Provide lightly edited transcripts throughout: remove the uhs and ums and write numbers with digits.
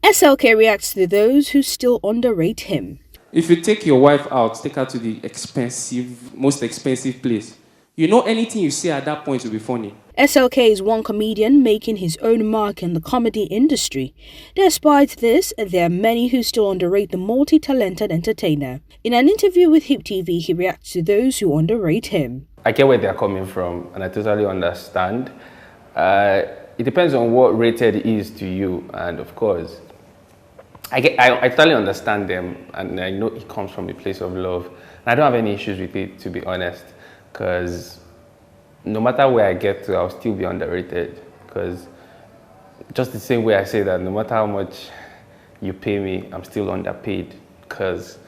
SLK reacts to those who still underrate him. If you take your wife out, take her to the most expensive place, you know anything you say at that point will be funny. SLK is one comedian making his own mark in the comedy industry. Despite this, there are many who still underrate the multi-talented entertainer. In an interview with Hip TV, he reacts to those who underrate him. I get where they're coming from, and I totally understand. It depends on what rated is to you, and of course, I totally understand them, and I know it comes from a place of love. And I don't have any issues with it, to be honest, because no matter where I get to, I'll still be underrated. Because just the same way I say that, no matter how much you pay me, I'm still underpaid, because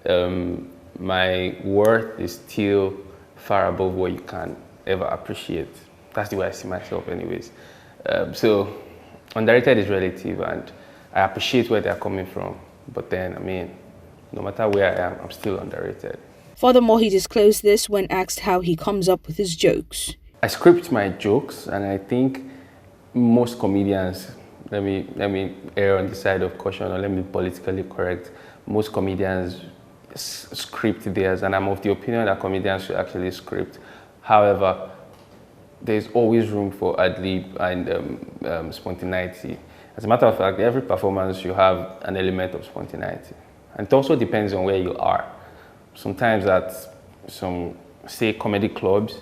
my worth is still far above what you can ever appreciate. That's the way I see myself anyways. So underrated is relative, and I appreciate where they're coming from. But then, I mean, no matter where I am, I'm still underrated. Furthermore, he disclosed this when asked how he comes up with his jokes. I script my jokes, and I think most comedians, let me err on the side of caution, or let me be politically correct, most comedians script theirs, and I'm of the opinion that comedians should actually script. However, there's always room for ad-lib and spontaneity. As a matter of fact, every performance you have an element of spontaneity. And it also depends on where you are. Sometimes at some, say, comedy clubs,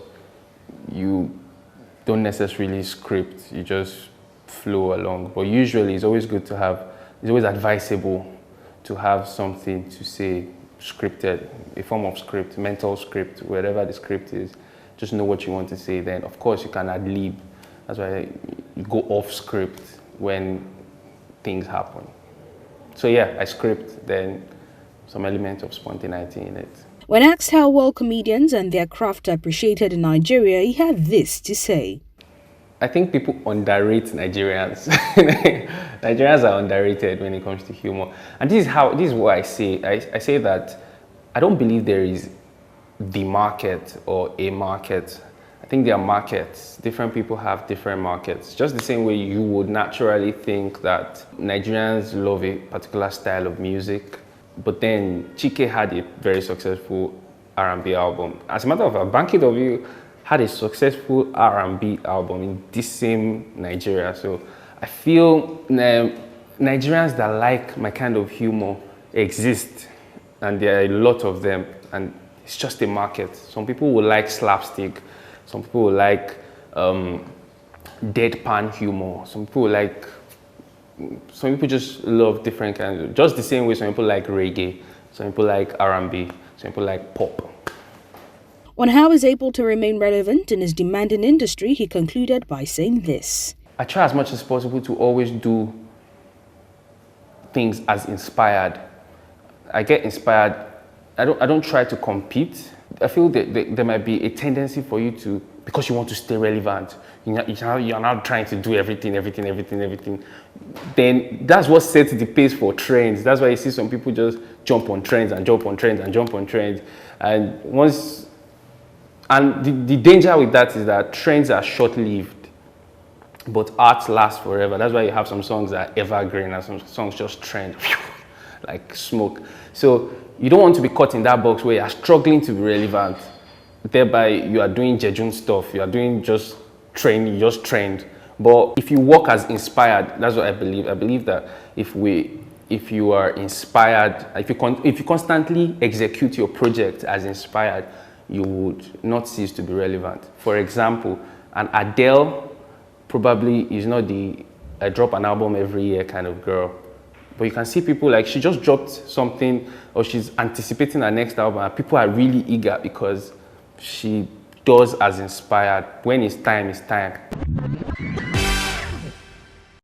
you don't necessarily script, you just flow along. But usually it's always good to have, it's always advisable to have something to say scripted, a form of script, mental script, wherever the script is. Just know what you want to say. Then, of course, you can ad-lib. That's why you go off script when things happen. So yeah, I script, then some element of spontaneity in it. When asked how well comedians and their craft are appreciated in Nigeria, he had this to say. I think people underrate Nigerians. Nigerians are underrated when it comes to humor. And this is what I say. I say that I don't believe there is the market or a market. I think there are markets. Different people have different markets. Just the same way you would naturally think that Nigerians love a particular style of music, but then Chike had a very successful R&B album. As a matter of fact, Banky W had a successful R&B album in this same Nigeria. So I feel Nigerians that like my kind of humor exist, and there are a lot of them, and it's just a market. Some people will like slapstick, some people will like deadpan humor, some people just love different kinds of, just the same way some people like reggae, some people like R&B, some people like pop. On how he's able to remain relevant in his demanding industry, he concluded by saying this. I try as much as possible to always do things as inspired. I get inspired. I don't try to compete. I feel that there might be a tendency for you to, because you want to stay relevant, you're now trying to do everything. Then that's what sets the pace for trends. That's why you see some people just jump on trends and jump on trends and jump on trends. And the danger with that is that trends are short-lived, but art lasts forever. That's why you have some songs that are evergreen and some songs just trend like smoke. So you don't want to be caught in that box where you are struggling to be relevant. Thereby, you are doing jejun stuff. You are doing just trend. But if you work as inspired, that's what I believe. I believe that if you are inspired, if you constantly execute your project as inspired, you would not cease to be relevant. For example, an Adele probably is not the I drop an album every year kind of girl. But you can see people like she just dropped something, or she's anticipating her next album, and people are really eager because she does as inspired. When it's time, it's time.